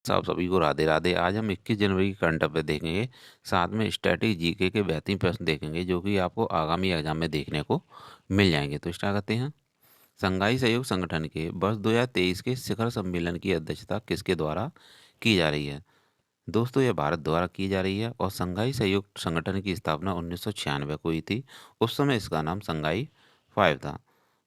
आप सभी को राधे राधे। आज हम 21 जनवरी की करंट अफेयर देखेंगे, साथ में स्टैटिक जीके के बेहतरीन प्रश्न देखेंगे जो कि आपको आगामी एग्जाम में देखने को मिल जाएंगे। तो स्टार्ट करते हैं। संघाई सहयोग संगठन के वर्ष 2023 के शिखर सम्मेलन की अध्यक्षता किसके द्वारा की जा रही है? दोस्तों, यह भारत द्वारा की जा रही है और संघाई सहयोग संगठन की स्थापना 1996 को हुई थी। उस समय इसका नाम संघाई 5 था।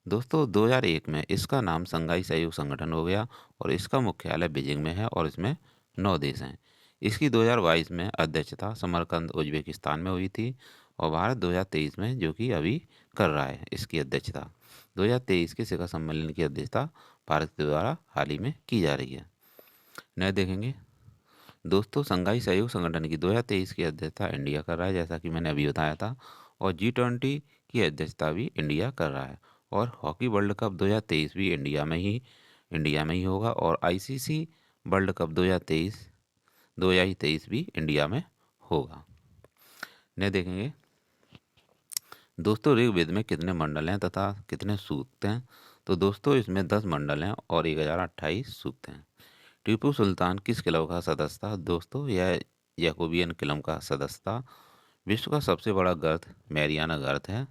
दोस्तों, 2001 में इसका नाम संघाई सहयोग संगठन हो गया और इसका मुख्यालय बीजिंग में है और इसमें 9 देश हैं। इसकी 2022 में अध्यक्षता समरकंद उज्बेकिस्तान में हुई थी और भारत 2023 में, जो कि अभी कर रहा है, इसकी अध्यक्षता 2023 के शिखर सम्मेलन की अध्यक्षता भारत के द्वारा हाल ही में की जा रही है। नए देखेंगे। दोस्तों, संघाई सहयोग संगठन की 2023 की अध्यक्षता इंडिया कर रहा है, जैसा कि मैंने अभी बताया था, और G20 की अध्यक्षता भी इंडिया कर रहा है। और हॉकी वर्ल्ड कप 2023 भी इंडिया में ही होगा और ICC वर्ल्ड कप 2023 भी इंडिया में होगा। ने देखेंगे। दोस्तों, ऋग्वेद में कितने मंडल हैं तथा कितने सूक्त हैं? तो दोस्तों, इसमें 10 मंडल हैं और 1028 सूक्त हैं। टीपू सुल्तान किस क्लब का सदस्य था? दोस्तों, यह जैकोबियन क्लब का सदस्य था। विश्व का सबसे बड़ा गर्त मैरियाना गर्त है।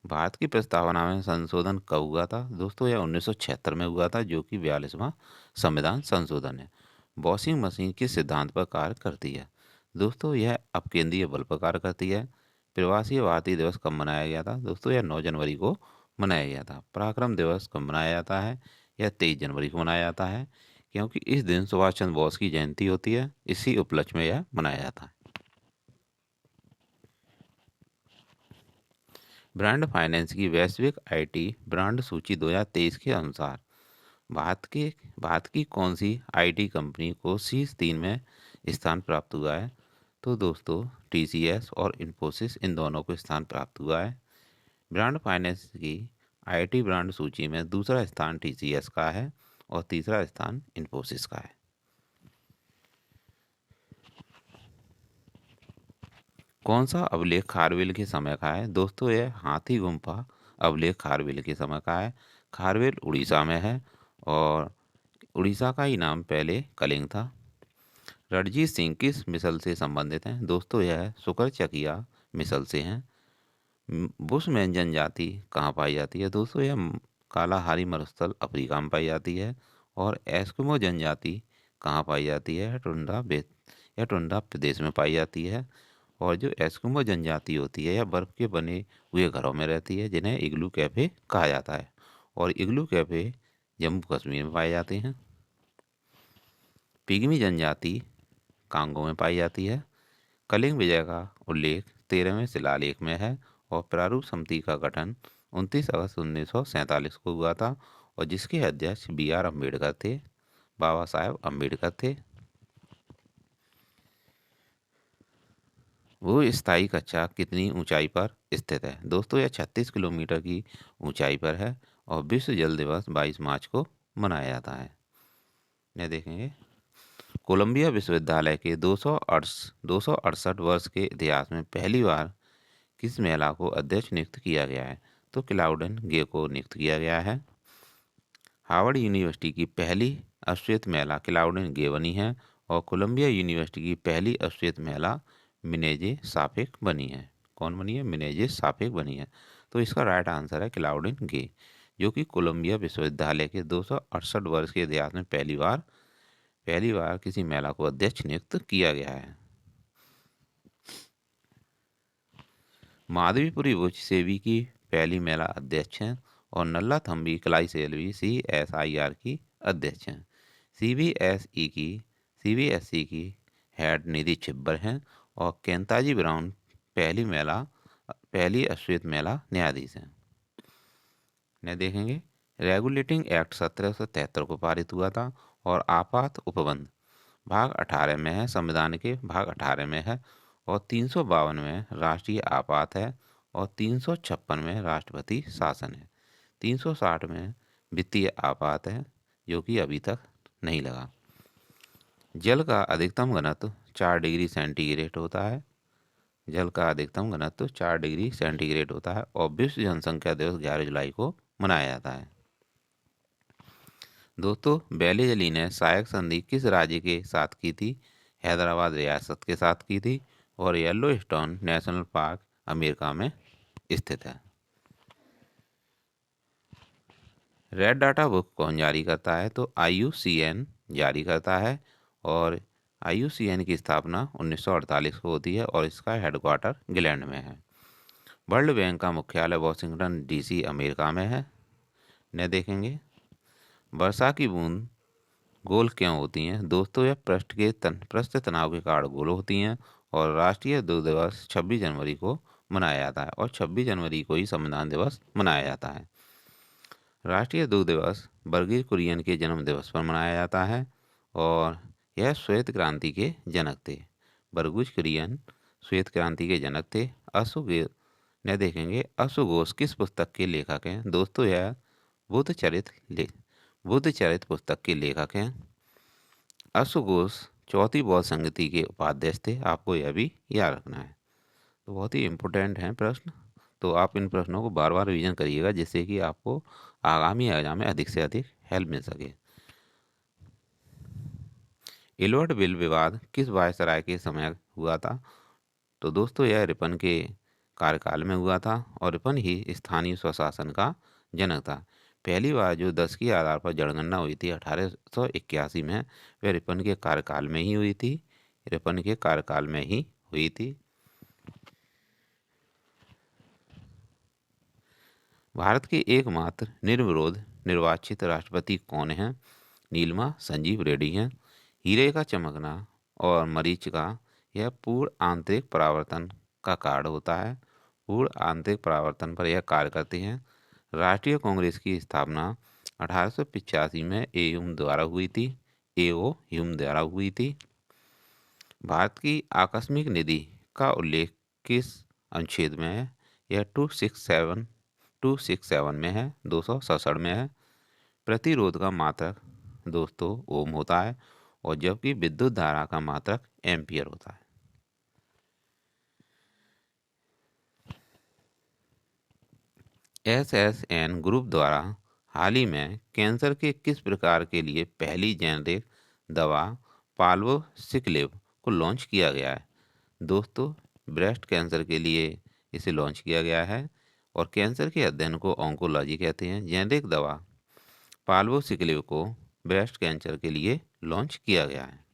भारत की प्रस्तावना में संशोधन कब हुआ था? दोस्तों, यह 1976 में हुआ था, जो कि 42वां संविधान संशोधन है। वॉशिंग मशीन किस सिद्धांत पर कार्य करती है? दोस्तों, यह अपकेंद्रीय बल पर कार्य करती है। प्रवासी भारतीय दिवस कब मनाया गया था? दोस्तों, यह 9 जनवरी को मनाया गया था। पराक्रम दिवस कब मनाया जाता है? यह 23 जनवरी को मनाया जाता है, क्योंकि इस दिन सुभाष चंद्र बोस की जयंती होती है। इसी उपलक्ष्य में यह मनाया जाता है। ब्रांड फाइनेंस की वैश्विक IT ब्रांड सूची 2023 के अनुसार भारत की कौन सी IT कंपनी को शीर्ष 3 में स्थान प्राप्त हुआ है? तो दोस्तों, TCS और इन्फोसिस, इन दोनों को स्थान प्राप्त हुआ है। ब्रांड फाइनेंस की IT ब्रांड सूची में दूसरा स्थान TCS का है और तीसरा स्थान इन्फोसिस का है। कौन सा अभिलेख खारवेल के समय का है? दोस्तों, यह हाथी गुम्फा अभिलेख खारवेल के समय का है। खारवेल उड़ीसा में है और उड़ीसा का ही नाम पहले कलिंग था। रणजीत सिंह किस मिसल से संबंधित हैं? दोस्तों, यह शुकर चकिया मिसल से हैं। बुशमैन जनजाति कहाँ पाई जाती है? दोस्तों, यह कालाहारी मरुस्थल अफ्रीका में पाई जाती है। और एस्किमो जनजाति कहाँ पाई जाती है? यह टुंड्रा प्रदेश में पाई जाती है। और जो एस्किमो जनजाति होती है, यह बर्फ़ के बने हुए घरों में रहती है, जिन्हें इग्लू कैफे कहा जाता है। और इग्लू कैफे जम्मू कश्मीर में पाए जाते हैं। पिग्मी जनजाति कांगो में पाई जाती है। कलिंग विजय का उल्लेख 13वें शिलालेख में है और प्रारूप समिति का गठन 29 अगस्त 1947 को हुआ था और जिसके अध्यक्ष BR अम्बेडकर थे, बाबा साहेब अम्बेडकर थे। वो स्थायी कक्षा कितनी ऊंचाई पर स्थित है? दोस्तों, यह 36 किलोमीटर की ऊंचाई पर है और विश्व जल दिवस 22 मार्च को मनाया जाता है। ये देखेंगे। कोलंबिया विश्वविद्यालय के 268 वर्ष के इतिहास में पहली बार किस महिला को अध्यक्ष नियुक्त किया गया है? तो क्लाउडेन गे को नियुक्त किया गया है। हार्वर्ड यूनिवर्सिटी की पहली अश्वेत महिला क्लाउडेन गे बनी है और कोलंबिया यूनिवर्सिटी की पहली अश्वेत महिला मिनेजे साफिक बनी है। कौन बनी है? मिनेजे साफिक बनी है। तो इसका राइट आंसर है क्लाउडेन गे, जो कि कोलंबिया विश्वविद्यालय के 268 वर्ष के इतिहास में पहली बार किसी महिला को अध्यक्ष नियुक्त किया गया है। माधवीपुरी बुच सेवी की पहली महिला अध्यक्ष हैं और नल्ला थम्बी कलाई सेल्वी CSIR की अध्यक्ष हैं। CBSE की हेड निधि छिब्बर हैं और केंताजी ब्राउन पहली अश्वेत महिला न्यायाधीश हैं। ने देखेंगे। रेगुलेटिंग एक्ट 1773 को पारित हुआ था और आपात उपबंध भाग 18 में है, संविधान के भाग 18 में है। और 352 में राष्ट्रीय आपात है और 356 में राष्ट्रपति शासन है। 360 में वित्तीय आपात है, जो कि अभी तक नहीं लगा। जल का अधिकतम घनत्व 4 डिग्री सेंटीग्रेड होता है। जल का अधिकतम घनत्व 4 डिग्री सेंटीग्रेड होता है और विश्व जनसंख्या दिवस 11 जुलाई को मनाया जाता है। दोस्तों बेलीजली ने सहायक संधि किस राज्य के साथ की थी? हैदराबाद रियासत के साथ की थी। और येलोस्टोन नेशनल पार्क अमेरिका में स्थित है। रेड डाटा बुक कौन जारी करता है? तो IUCN जारी करता है। और IUCN की स्थापना 1948 को होती है और इसका हेडक्वार्टर इंग्लैंड में है। वर्ल्ड बैंक का मुख्यालय वॉशिंगटन DC अमेरिका में है। ने देखेंगे वर्षा की बूंद गोल क्यों होती हैं? दोस्तों यह पृष्ठ तनाव के कारण गोल होती हैं। और राष्ट्रीय दुग्ध दिवस 26 जनवरी को मनाया जाता है और 26 जनवरी को ही संविधान दिवस मनाया जाता है। राष्ट्रीय दुग्ध दिवस बर्गिल कुरियन के जन्म दिवस पर मनाया जाता है और यह श्वेत क्रांति के जनक थे। बर्गुज कुरियन श्वेत क्रांति के जनक थे। ने देखेंगे अश्वघोष किस पुस्तक के लेखक हैं? दोस्तों यह बुद्ध चरित पुस्तक के लेखक हैं। अश्वघोष चौथी बौद्ध संगति के उपाध्यक्ष थे। आपको यह भी याद रखना है। तो बहुत ही इम्पोर्टेंट हैं प्रश्न। तो आप इन प्रश्नों को बार बार रिवीजन करिएगा जिससे कि आपको आगामी एग्जाम में अधिक से अधिक हेल्प मिल सके। एल्बर्ट बिल विवाद किस वायसराय के समय हुआ था? तो दोस्तों यह रिपन के कार्यकाल में हुआ था और रिपन ही स्थानीय स्वशासन का जनक था। पहली बार जो 10 के आधार पर जनगणना हुई थी 1881 में, वह रिपन के कार्यकाल में ही हुई थी। रिपन के कार्यकाल में ही हुई थी। भारत के एकमात्र निर्विरोध निर्वाचित राष्ट्रपति कौन हैं? नीलमा संजीव रेड्डी हैं। हीरे का चमकना और मरीच का यह पूर्ण आंतरिक परावर्तन का कारण होता है। पूर्ण आंतरिक परावर्तन पर यह कार्य करते हैं। राष्ट्रीय कांग्रेस की स्थापना 1885 में ह्यूम द्वारा हुई थी। A.O. ह्यूम द्वारा हुई थी। भारत की आकस्मिक निधि का उल्लेख किस अनुच्छेद में है? यह 267 में है, 267 में है। प्रतिरोध का मात्रक दोस्तों ओम होता है और जबकि विद्युत धारा का मात्रक एम्पियर होता है। SSN ग्रुप द्वारा हाल ही में कैंसर के किस प्रकार के लिए पहली जेनेरिक दवा पाल्बोसिक्लिब को लॉन्च किया गया है? दोस्तों ब्रेस्ट कैंसर के लिए इसे लॉन्च किया गया है और कैंसर के अध्ययन को ऑन्कोलॉजी कहते हैं। जेनेरिक दवा पाल्बोसिक्लिब को ब्रेस्ट कैंसर के लिए लॉन्च किया गया है।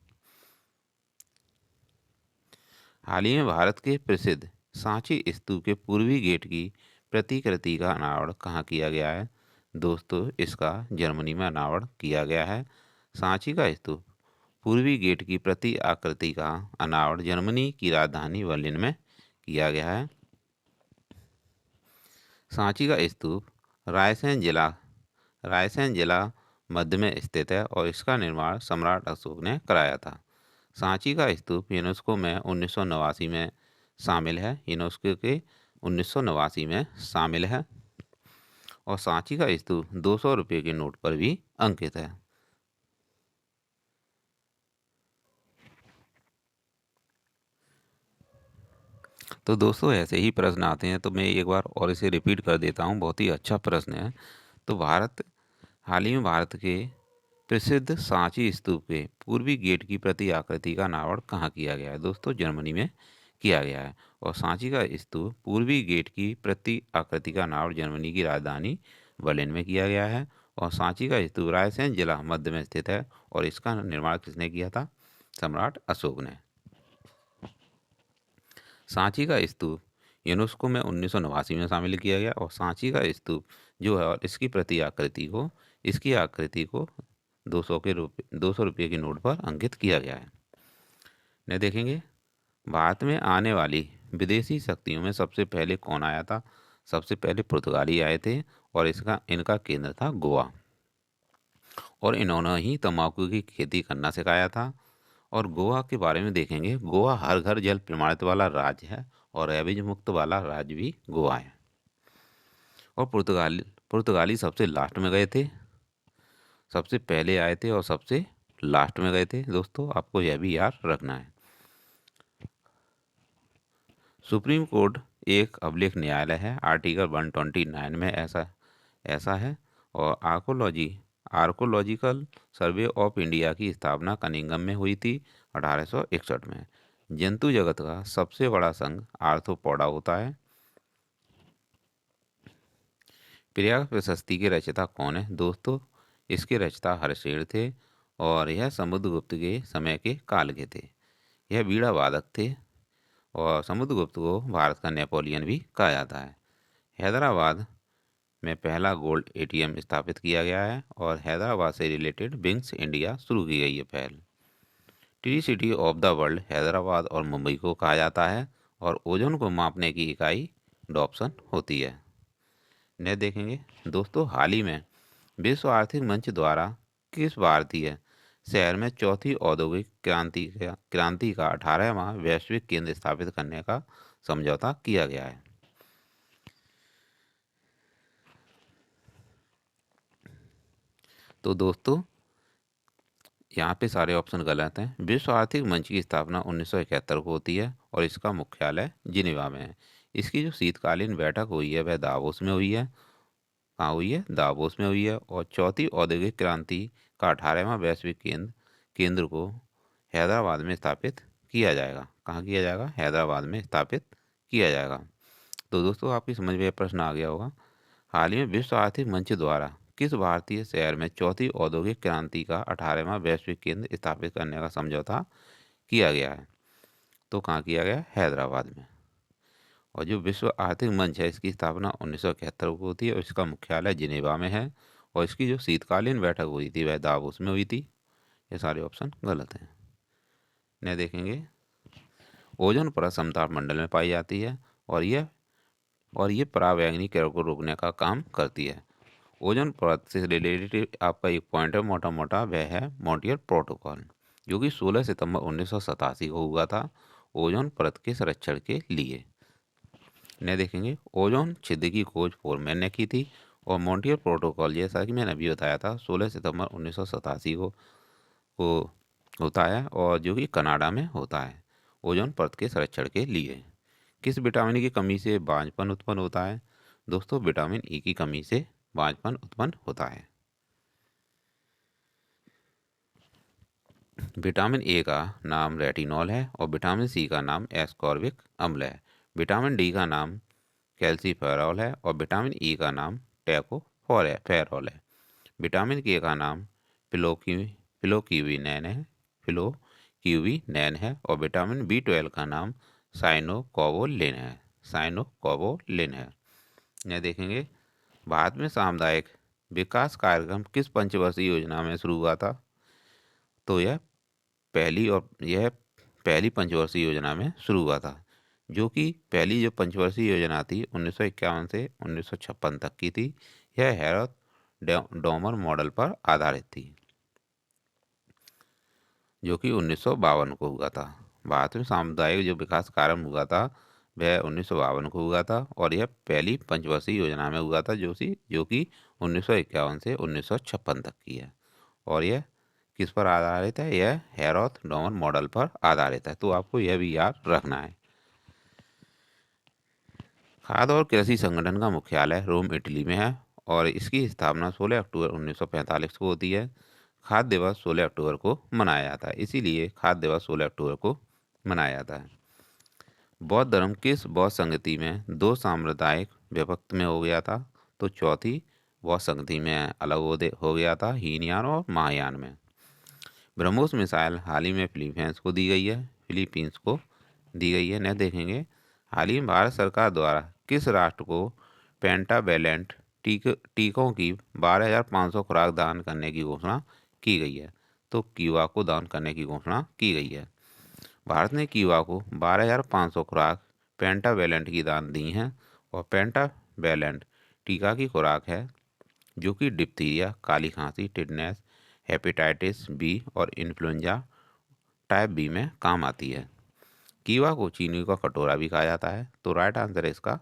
हाल ही में भारत के प्रसिद्ध सांची स्तूप के पूर्वी गेट की प्रतिकृति का अनावरण कहाँ किया गया है? दोस्तों इसका जर्मनी में अनावरण किया गया है। सांची का स्तूप पूर्वी गेट की प्रति आकृति का अनावरण जर्मनी की राजधानी बर्लिन में किया गया है। सांची का स्तूप रायसेन जिला मध्य में स्थित है और इसका निर्माण सम्राट अशोक ने कराया था। सांची का स्तूप यूनेस्को में 1989 में शामिल है। यूनेस्को के 1989 में शामिल है और सांची का स्तूप 200 रुपये के नोट पर भी अंकित है। तो दोस्तों ऐसे ही प्रश्न आते हैं तो मैं एक बार और इसे रिपीट कर देता हूँ। बहुत ही अच्छा प्रश्न है। तो हाल ही में भारत के प्रसिद्ध सांची स्तूप के पूर्वी गेट की प्रति आकृति का अनावरण कहाँ किया गया है? दोस्तों जर्मनी में किया गया है। और सांची का स्तूप पूर्वी गेट की प्रति आकृति का अनावरण जर्मनी की राजधानी बर्लिन में किया गया है। और सांची का स्तूप रायसेन जिला मध्य में स्थित है और इसका निर्माण किसने किया था? सम्राट अशोक ने। सांची का स्तूप यूनेस्को में 1989 में शामिल किया गया और सांची का स्तूप जो है और इसकी आकृति को 200 रुपये के नोट पर अंकित किया गया है। ने देखेंगे भारत में आने वाली विदेशी शक्तियों में सबसे पहले कौन आया था? सबसे पहले पुर्तगाली आए थे और इनका केंद्र था गोवा और इन्होंने ही तंबाकू की खेती करना सिखाया था। और गोवा के बारे में देखेंगे गोवा हर घर जल प्रमाणित वाला राज्य है और रेबीज मुक्त वाला राज्य भी गोवा है। और पुर्तगाली सबसे लास्ट में गए थे। सबसे पहले आए थे और सबसे लास्ट में गए थे। दोस्तों आपको यह भी याद रखना है। सुप्रीम कोर्ट एक अभिलेख न्यायालय है। आर्टिकल 129 में ऐसा है। और archaeology archaeological survey of India की स्थापना कनिंगम में हुई थी 1861 में। जंतु जगत का सबसे बड़ा संघ आर्थ्रोपोडा होता है। प्रयाग प्रशस्ति के रचयिता कौन है? दोस्तों, इसके रचयिता हर्षेय थे और यह समुद्रगुप्त के समय के काल के थे। यह बीड़ा वादक थे और समुद्रगुप्त को भारत का नेपोलियन भी कहा जाता है। हैदराबाद में पहला गोल्ड एटीएम स्थापित किया गया है और हैदराबाद से रिलेटेड विंग्स इंडिया शुरू की गई है पहल। Tree city of the world Hyderabad और मुंबई को कहा जाता है और ओजोन को मापने की इकाई डॉप्सन होती है। ने देखेंगे दोस्तों, हाल ही में विश्व आर्थिक मंच द्वारा किस भारतीय शहर में चौथी औद्योगिक क्रांति का 18वां वैश्विक केंद्र स्थापित करने का समझौता किया गया है? तो दोस्तों, यहाँ पे सारे ऑप्शन गलत हैं। विश्व आर्थिक मंच की स्थापना 1971 को होती है और इसका मुख्यालय जिनेवा में है। इसकी जो शीतकालीन बैठक हुई है वह दावोस में हुई है। कहाँ हुई है? दावोस में हुई है। और चौथी औद्योगिक क्रांति का 18वां वैश्विक केंद्र को हैदराबाद में स्थापित किया जाएगा। कहाँ किया जाएगा? हैदराबाद में स्थापित किया जाएगा। तो दोस्तों, आपकी समझ में यह प्रश्न आ गया होगा। हाल ही में विश्व आर्थिक मंच द्वारा किस भारतीय शहर में चौथी औद्योगिक क्रांति का 18वां वैश्विक केंद्र स्थापित करने का समझौता किया गया है? तो कहाँ किया गया? हैदराबाद में। और जो विश्व आर्थिक मंच है इसकी स्थापना 1971 को होती है और इसका मुख्यालय जिनेवा में है। और इसकी जो शीतकालीन बैठक हुई थी वह दावोस में हुई थी। ये सारे ऑप्शन गलत हैं। ने देखेंगे ओजोन परत समताप मंडल में पाई जाती है और ये पराबैंगनी किरणों को रोकने का काम करती है। ओजोन परत से रिलेटेड आपका एक पॉइंट है मोटा मोटा, वह है मॉन्ट्रियल प्रोटोकॉल, जो कि 16 सितंबर 1987 को हुआ था ओजोन परत के संरक्षण के लिए। ने देखेंगे ओजोन छिद्र की खोज फोरमैन ने की थी और मॉन्ट्रियल प्रोटोकॉल, जैसा कि मैंने अभी बताया था, 16 सितंबर 1987 को होता है और जो कि कनाडा में होता है ओजोन परत के संरक्षण के लिए। किस विटामिन की कमी से बांझपन उत्पन्न होता है? दोस्तों, विटामिन ई की कमी से बांझपन उत्पन्न होता है। विटामिन ए का नाम रेटिनॉल है और विटामिन सी का नाम एस्कॉर्बिक अम्ल है। विटामिन डी का नाम कैल्सीफेरॉल है और विटामिन ई का नाम टेकोफेरॉल है। विटामिन के का नाम फिलोक्यूविनैन है फिलोक्यूविनैन है और विटामिन बी 12 का नाम साइनोकोवोलिन है। यह देखेंगे भारत में सामुदायिक विकास कार्यक्रम किस पंचवर्षीय योजना में शुरू हुआ था? तो यह पहली पंचवर्षीय योजना में शुरू हुआ था, जो कि पहली जो पंचवर्षीय योजना थी 1951 से 1956 तक की थी। यह हैरत डॉमर मॉडल पर आधारित थी, जो कि 1952 को हुआ था। भारत में सामुदायिक जो विकास कार्यक्रम हुआ था वह 1952 को हुआ था और यह पहली पंचवर्षीय योजना में हुआ था, जो कि 1951 से 1956 तक की है। और यह किस पर आधारित है? यह हैरॉथ डॉमर मॉडल पर आधारित है। तो आपको यह भी याद रखना है। खाद्य और कृषि संगठन का मुख्यालय रोम, इटली में है और इसकी स्थापना 16 अक्टूबर 1945 को होती है। खाद्य दिवस 16 अक्टूबर को मनाया जाता है, इसीलिए खाद्य दिवस 16 अक्टूबर को मनाया जाता है। बौद्ध धर्म किस बौद्ध संगति में दो सांप्रदायिक विभक्त में हो गया था? तो चौथी बौद्ध संगति में अलग हो गया था, हीनयान और महायान में। ब्रह्मोस मिसाइल हाल ही में फिलीपींस को दी गई है। न देखेंगे हाल ही में भारत सरकार द्वारा किस राष्ट्र को पेंटावेलेंट टीकों की 12,500 खुराक दान करने की घोषणा की गई है? तो क्यूबा को दान करने की घोषणा की गई है। भारत ने क्यूबा को 12,500 खुराक पेंटावेलेंट की दान दी हैं और पेंटावेलेंट टीका की खुराक है जो कि डिप्थीरिया, काली खांसी, टिटनेस, हेपेटाइटिस बी और इन्फ्लुएंजा टाइप बी में काम आती है। कीवा को चीनी का कटोरा भी कहा जाता है। तो राइट आंसर इसका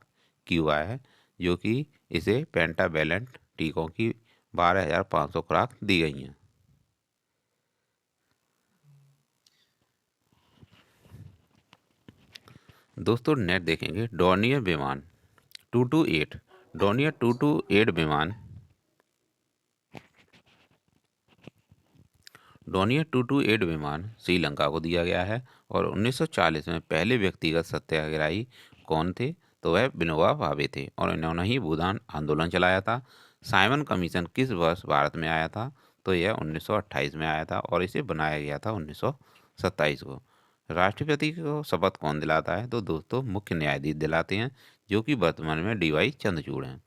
क्यूबा है, जो कि इसे पेंटावेलेंट टीकों की 12,500 खुराक दी गई हैं। दोस्तों, नेट देखेंगे डॉर्नियर विमान 228 विमान डोनियर 228 विमान श्रीलंका को दिया गया है। और 1940 में पहले व्यक्तिगत सत्याग्रही कौन थे? तो वह विनोबा भावे थे और इन्होंने ही भूदान आंदोलन चलाया था। साइमन कमीशन किस वर्ष भारत में आया था? तो यह 1928 में आया था और इसे बनाया गया था 1927 को। राष्ट्रपति को शपथ कौन दिलाता है? तो दोस्तों मुख्य न्यायाधीश दिलाते हैं, जो कि वर्तमान में DY चंद्रचूड़ हैं।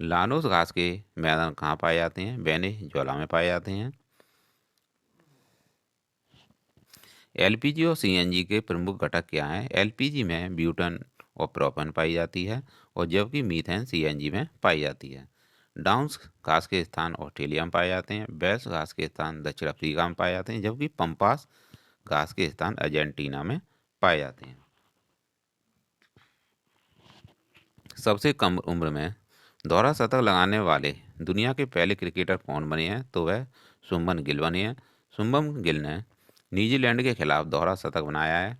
लानोस घास के मैदान कहाँ पाए जाते हैं? वेनेजुएला में पाए जाते हैं। LPG और CNG के प्रमुख घटक क्या हैं? LPG में ब्यूटन और प्रोपेन पाई जाती है और जबकि मीथेन CNG में पाई जाती है। डाउन्स घास के स्थान ऑस्ट्रेलिया में पाए जाते हैं। बेल्स घास के स्थान दक्षिण अफ्रीका में पाए जाते हैं, जबकि पंपास घास के स्थान अर्जेंटीना में पाए जाते हैं। सबसे कम उम्र में दोहरा शतक लगाने वाले दुनिया के पहले क्रिकेटर कौन बने हैं? तो वह शुभमन गिल बने हैं। शुभमन गिल ने न्यूजीलैंड के खिलाफ दोहरा शतक बनाया है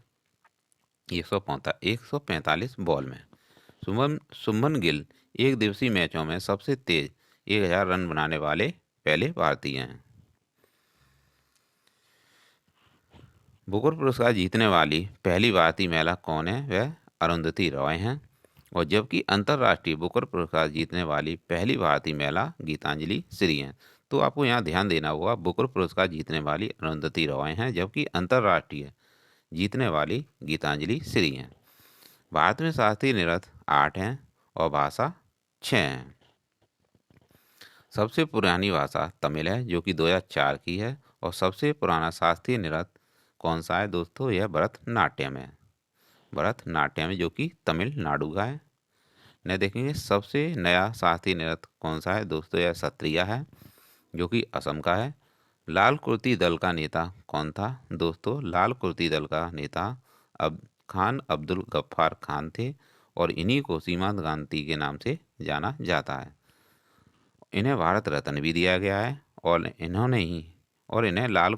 145 बॉल में। शुभमन गिल एक दिवसीय मैचों में सबसे तेज 1000 रन बनाने वाले पहले भारतीय हैं। बुकर पुरस्कार जीतने वाली पहली भारतीय महिला कौन है? वह अरुंधति रॉय हैं। और जबकि अंतर्राष्ट्रीय बुकर पुरस्कार जीतने वाली पहली भारतीय महिला गीतांजलि श्री हैं। तो आपको यहाँ ध्यान देना होगा, बुकर पुरस्कार जीतने वाली अरुंधति रॉय हैं, जबकि अंतर्राष्ट्रीय जीतने वाली गीतांजलि श्री हैं। भारत में शास्त्रीय नृत्य 8 हैं और भाषा 6 हैं। सबसे पुरानी भाषा तमिल है, जो कि 2004 की है। और सबसे पुराना शास्त्रीय नृत्य कौन सा है दोस्तों? यह भरतनाट्यम है। भरतनाट्यम, जो कि तमिलनाडु का है। न देखेंगे सबसे नया शास्त्रीय नृत्य कौन सा है दोस्तों? यह सत्रिया है, जो कि असम का है। लाल कुर्ती दल का नेता कौन था दोस्तों? लाल कुर्ती दल का नेता अब खान अब्दुल गफ्फार खान थे और इन्हीं को सीमांत गांधी के नाम से जाना जाता है। इन्हें भारत रत्न भी दिया गया है और इन्हें लाल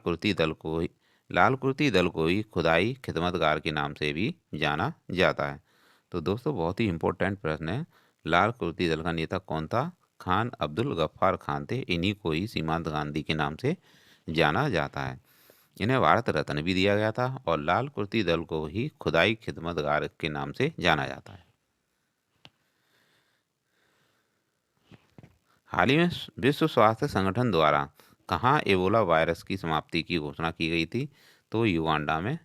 कुर्ती दल को ही खुदाई खिदमतगार के नाम से भी जाना जाता है। तो दोस्तों बहुत ही इम्पोर्टेंट प्रश्न है। लाल कुर्ती दल का नेता कौन था? खान अब्दुल गफ्फार खान थे। इन्हीं को ही सीमांत गांधी के नाम से जाना जाता है। इन्हें भारत रत्न भी दिया गया था और लाल कुर्ती दल को ही खुदाई खिदमतगार के नाम से जाना जाता है। हाल ही में विश्व स्वास्थ्य संगठन द्वारा कहाँ एबोला वायरस की समाप्ति की घोषणा की गई थी? तो युगांडा में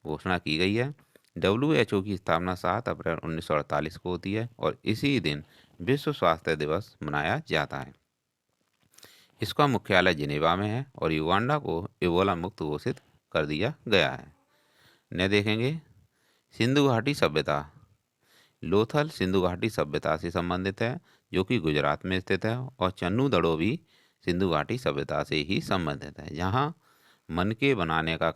घोषणा की गई है। WHO की स्थापना 7 अप्रैल 1948 को होती है और इसी दिन विश्व स्वास्थ्य दिवस मनाया जाता है। इसका मुख्यालय जिनेवा में है और युगांडा को एबोला मुक्त घोषित कर दिया गया है। न देखेंगे सिंधु घाटी सभ्यता। लोथल सिंधु घाटी सभ्यता से संबंधित है, जो कि गुजरात में स्थित है। और चन्नू दड़ो भी सिंधु घाटी सभ्यता से ही संबंधित है, जहाँ मन के बनाने का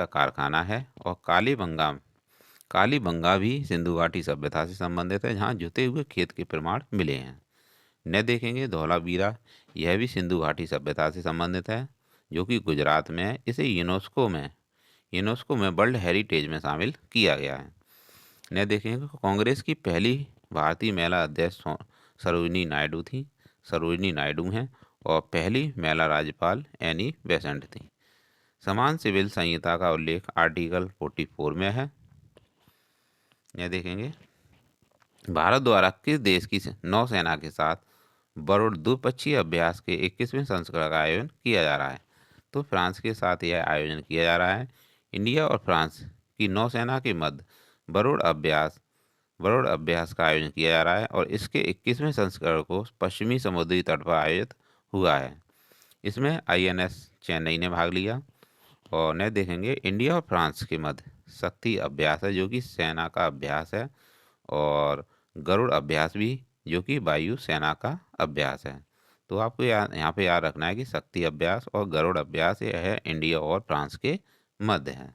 कारखाना है। और कालीबंगा भी सिंधु घाटी सभ्यता से संबंधित है, जहाँ जुते हुए खेत के प्रमाण मिले हैं। न देखेंगे धौलावीरा, यह भी सिंधु घाटी सभ्यता से संबंधित है, जो कि गुजरात में है। इसे यूनेस्को में वर्ल्ड हेरिटेज में शामिल किया गया है। न देखेंगे कांग्रेस की पहली भारतीय महिला अध्यक्ष सरोजिनी नायडू हैं और पहली महिला राज्यपाल एनी बेसेंट थी। समान सिविल संहिता का उल्लेख आर्टिकल 44 में है। यह देखेंगे भारत द्वारा किस देश की नौसेना के साथ बरूड द्विपक्षीय अभ्यास के 21वें संस्करण का आयोजन किया जा रहा है? तो फ्रांस के साथ यह आयोजन किया जा रहा है। इंडिया और फ्रांस की नौसेना के मध्य बरूड अभ्यास का आयोजन किया जा रहा है और इसके 21वें संस्करण को पश्चिमी समुद्री तट पर आयोजित हुआ है। इसमें INS चेन्नई ने भाग लिया। और न देखेंगे इंडिया और फ्रांस के मध्य शक्ति अभ्यास है, जो कि सेना का अभ्यास है। और गरुड़ अभ्यास भी, जो कि वायु सेना का अभ्यास है। तो आपको यहाँ पे याद रखना है कि शक्ति अभ्यास और गरुड़ अभ्यास यह है इंडिया और फ्रांस के मध्य है।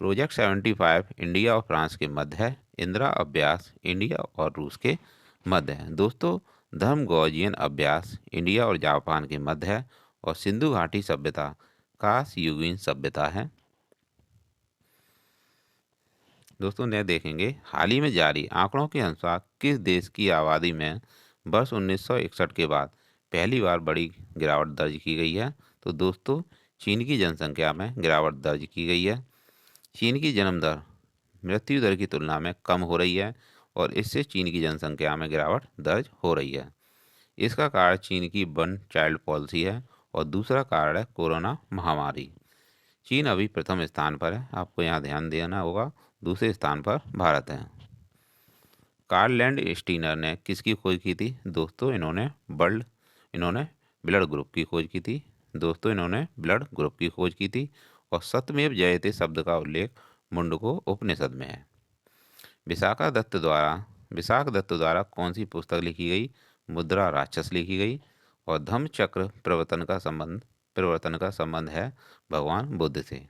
प्रोजेक्ट 75 इंडिया और फ्रांस के मध्य है। इंदिरा अभ्यास इंडिया और रूस के मध्य है। दोस्तों धर्मगोजियन अभ्यास इंडिया और जापान के मध्य है। और सिंधु घाटी सभ्यता कांस्ययुगीन सभ्यता है। दोस्तों ने देखेंगे हाल ही में जारी आंकड़ों के अनुसार किस देश की आबादी में वर्ष 1961 के बाद पहली बार बड़ी गिरावट दर्ज की गई है? तो दोस्तों चीन की जनसंख्या में गिरावट दर्ज की गई है। चीन की जन्म दर मृत्यु दर की तुलना में कम हो रही है और इससे चीन की जनसंख्या में गिरावट दर्ज हो रही है। इसका कारण चीन की वन चाइल्ड पॉलिसी है और दूसरा कारण है कोरोना महामारी। चीन अभी प्रथम स्थान पर है, आपको यहाँ ध्यान देना होगा। दूसरे स्थान पर भारत है। कार्ल लैंड स्टीनर ने किसकी खोज की थी? दोस्तों इन्होंने ब्लड ग्रुप की खोज की थी। दोस्तों इन्होंने ब्लड ग्रुप की खोज की थी। और सत्यमेव जयते शब्द का उल्लेख मुंडको उपनिषद में है। विशाख दत्त द्वारा कौन सी पुस्तक लिखी गई? मुद्रा राक्षस लिखी गई। और धम्म चक्र प्रवर्तन का संबंध है भगवान बुद्ध से।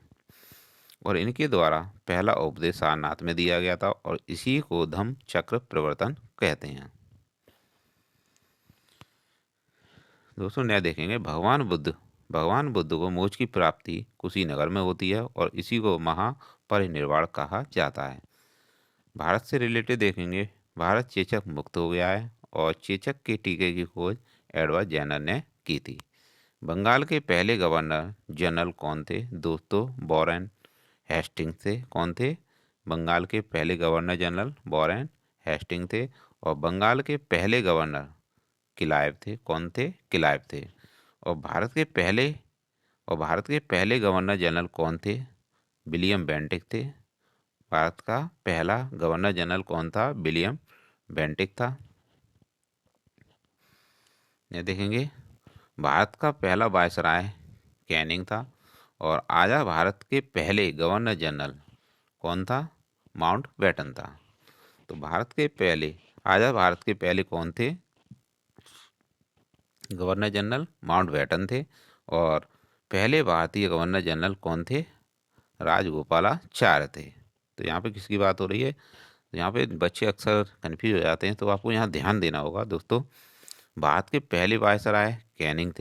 और इनके द्वारा पहला उपदेश सारनाथ में दिया गया था और इसी को धम्म चक्र प्रवर्तन कहते हैं। दोस्तों नया देखेंगे, भगवान बुद्ध को मोक्ष की प्राप्ति कुशीनगर में होती है और इसी को महापरिनिर्वाण कहा जाता है। भारत से रिलेटेड देखेंगे, भारत चेचक मुक्त हो गया है और चेचक के टीके की खोज एडवर्ड जेनर ने की थी। बंगाल के पहले गवर्नर जनरल कौन थे? दोस्तों वॉरेन हेस्टिंग थे। कौन थे? बंगाल के पहले गवर्नर जनरल वॉरेन हेस्टिंग थे। और बंगाल के पहले गवर्नर क्लाइव थे। कौन थे? क्लाइव थे। और भारत के पहले गवर्नर जनरल कौन थे? विलियम बेंटिक थे। भारत का पहला गवर्नर जनरल कौन था? विलियम बेंटिक था। ये देखेंगे, भारत का पहला वायसराय कैनिंग था। और आज़ाद भारत के पहले गवर्नर जनरल कौन था? माउंटबेटन था। तो आज़ाद भारत के पहले कौन थे? गवर्नर जनरल माउंटबेटन थे। और पहले भारतीय गवर्नर जनरल कौन थे? राजगोपालाचार्य थे। तो यहाँ पे किसकी बात हो रही है? तो यहाँ पे बच्चे अक्सर कन्फ्यूज हो जाते हैं, तो आपको यहाँ ध्यान देना होगा। दोस्तों भारत के पहले वायसराय कैनिंग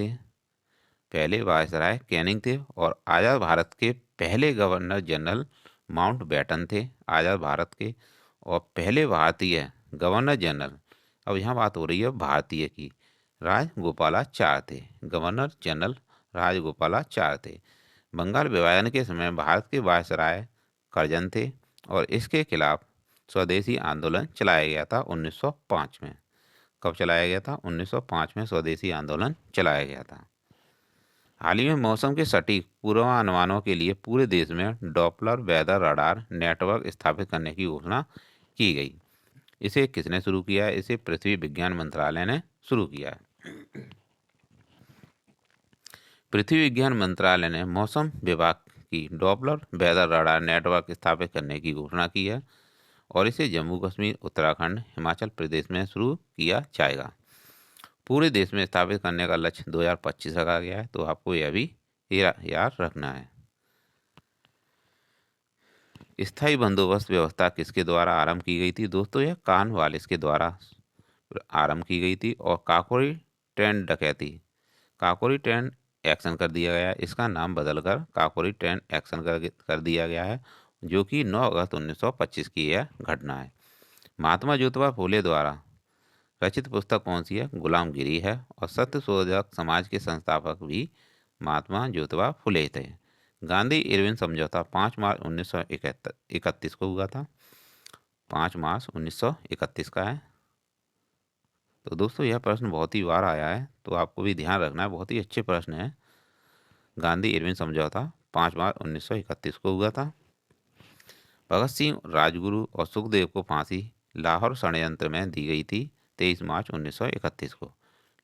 थे। और आज़ाद भारत के पहले गवर्नर जनरल माउंटबेटन थे, आज़ाद भारत के। और पहले भारतीय गवर्नर जनरल, अब यहाँ बात हो रही है भारतीय की, राजगोपालाचार्य थे। गवर्नर जनरल राजगोपालाचार्य थे। बंगाल विभाजन के समय भारत के वायसराय करजन थे और इसके खिलाफ स्वदेशी आंदोलन चलाया गया था 1905 में। कब चलाया गया था? 1905 में स्वदेशी आंदोलन चलाया गया था। हाल ही में मौसम के सटीक पूर्वानुमानों के लिए पूरे देश में डॉपलर वेदर रडार नेटवर्क स्थापित करने की घोषणा की गई। इसे किसने शुरू किया है? इसे पृथ्वी विज्ञान मंत्रालय ने शुरू किया है। पृथ्वी विज्ञान मंत्रालय ने मौसम विभाग की डॉपलर वेदर रडार नेटवर्क स्थापित करने की घोषणा की है और इसे जम्मू कश्मीर, उत्तराखंड, हिमाचल प्रदेश में शुरू किया जाएगा। पूरे देश में स्थापित करने का लक्ष्य 2025 रखा गया है, तो आपको यह भी याद रखना है। स्थायी बंदोबस्त व्यवस्था किसके द्वारा आरंभ की गई थी? दोस्तों यह कॉर्नवालिस के द्वारा आरंभ की गई थी। और काकोरी ट्रेन एक्शन कर दिया गया है। इसका नाम बदलकर काकोरी ट्रेन एक्शन कर दिया गया है, जो कि 9 अगस्त 1925 की यह घटना है। महात्मा ज्योतिबा फुले द्वारा रचित पुस्तक कौन सी है? गुलामगिरी है। और सत्य शोधक समाज के संस्थापक भी महात्मा ज्योतिबा फुले थे। गांधी इरविन समझौता 5 मार्च 1931 को हुआ था। 5 मार्च 1931 का है। तो दोस्तों यह प्रश्न बहुत ही बार आया है, तो आपको भी ध्यान रखना है, बहुत ही अच्छे प्रश्न है। गांधी इरविन समझौता 5 मार्च 1931 को हुआ था। भगत सिंह, राजगुरु और सुखदेव को फांसी लाहौर षड्यंत्र में दी गई थी 23 मार्च 1931 को।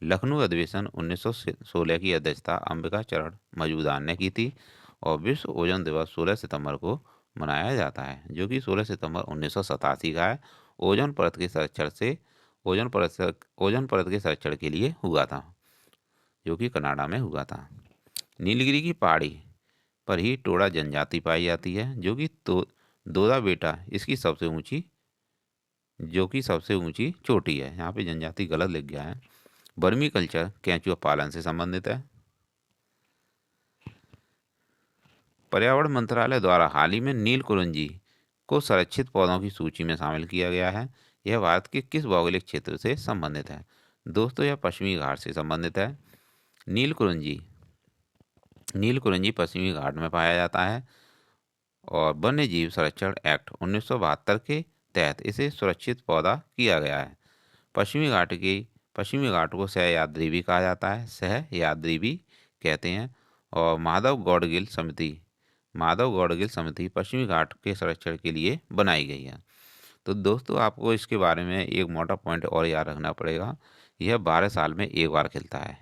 लखनऊ अधिवेशन 1916 की अध्यक्षता अंबिका चरण मजूमदार ने की थी। और विश्व ओजोन दिवस 16 सितंबर को मनाया जाता है, जो कि 16 सितंबर 1987 का है। ओजोन परत के संरक्षण के लिए हुआ था, जो कि कनाडा में हुआ था। नीलगिरी की पहाड़ी पर ही टोडा जनजाति पाई जाती है, जो कि दोदा बेटा इसकी सबसे ऊंची चोटी है। यहाँ पे जनजाति गलत लिख गया है। वर्मी कल्चर केंचुआ पालन से संबंधित है। पर्यावरण मंत्रालय द्वारा हाल ही में नील कुरिंजी को संरक्षित पौधों की सूची में शामिल किया गया है। यह भारत के किस भौगोलिक क्षेत्र से संबंधित है? दोस्तों यह पश्चिमी घाट से संबंधित है। नीलकुरिंजी, नीलकुरिंजी पश्चिमी घाट में पाया जाता है और वन्य जीव संरक्षण एक्ट 1972 के तहत इसे सुरक्षित पौधा किया गया है। पश्चिमी घाट को सहयाद्री भी कहा जाता है, सहयाद्री भी कहते हैं। और माधव गौड़गिल समिति पश्चिमी घाट के संरक्षण के लिए बनाई गई है। तो दोस्तों आपको इसके बारे में एक मोटा पॉइंट और याद रखना पड़ेगा, यह 12 साल में एक बार खिलता है।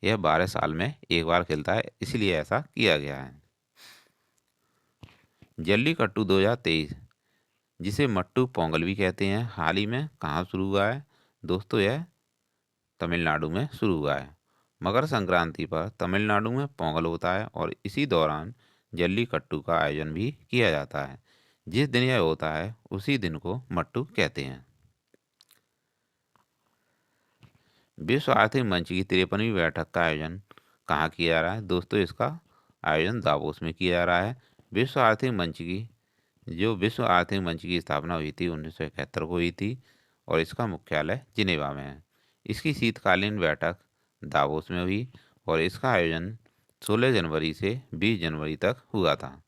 यह 12 साल में एक बार खिलता है, इसलिए ऐसा किया गया है। जल्लीकट्टू 2023, जिसे मट्टू पोंगल भी कहते हैं, हाल ही में कहाँ शुरू हुआ है? दोस्तों यह तमिलनाडु में शुरू हुआ है। मकर संक्रांति पर तमिलनाडु में पोंगल होता है और इसी दौरान जल्लीकट्टू का आयोजन भी किया जाता है। जिस दिन यह होता है उसी दिन को मट्टू कहते हैं। विश्व आर्थिक मंच की 53वीं बैठक का आयोजन कहाँ किया जा रहा है? दोस्तों इसका आयोजन दावोस में किया जा रहा है। विश्व आर्थिक मंच की स्थापना हुई थी 1971 को हुई थी और इसका मुख्यालय जिनेवा में है। इसकी शीतकालीन बैठक दावोस में हुई और इसका आयोजन 16 जनवरी से 20 जनवरी तक हुआ था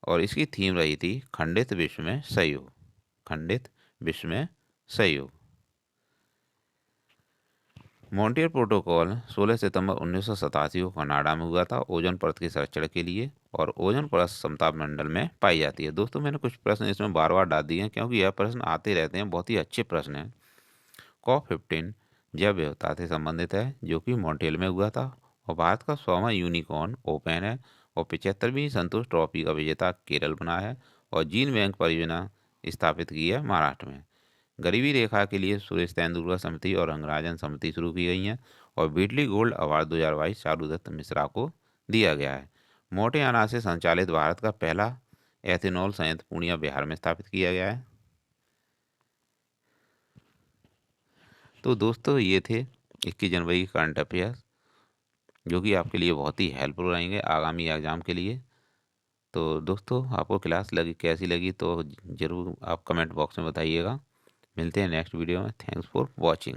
और इसकी थीम रही थी खंडित विश्व में सहयोग। खंडित विश्व में सहयोग। मॉन्ट्रियल प्रोटोकॉल 16 सितंबर 1987 को कनाडा में हुआ था ओजोन परत के संरक्षण के लिए और ओजोन परत समताप मंडल में पाई जाती है। दोस्तों मैंने कुछ प्रश्न इसमें बार बार डाल दिए हैं क्योंकि यह प्रश्न आते रहते हैं, बहुत ही अच्छे प्रश्न हैं। COP15 जैव विविधता से संबंधित है जो कि मॉन्ट्रियल में हुआ था और भारत का 100वां यूनिकॉर्न ओपन है और 75वीं संतोष ट्रॉफी का विजेता केरल बना है और जीन बैंक परियोजना स्थापित की है महाराष्ट्र में। गरीबी रेखा के लिए सुरेश तेंदुलकर समिति और रंगराजन समिति शुरू की गई हैं और बीटली गोल्ड अवार्ड 2022 चारुदत्त मिश्रा को दिया गया है। मोटे अनाज से संचालित भारत का पहला एथेनॉल संयंत्र पूर्णिया बिहार में स्थापित किया गया है। तो दोस्तों ये थे 21 जनवरी के करंट अफेयर्स जो कि आपके लिए बहुत ही हेल्पफुल रहेंगे आगामी एग्जाम के लिए। तो दोस्तों आपको क्लास कैसी लगी तो ज़रूर आप कमेंट बॉक्स में बताइएगा। मिलते हैं नेक्स्ट वीडियो में। Thanks for watching.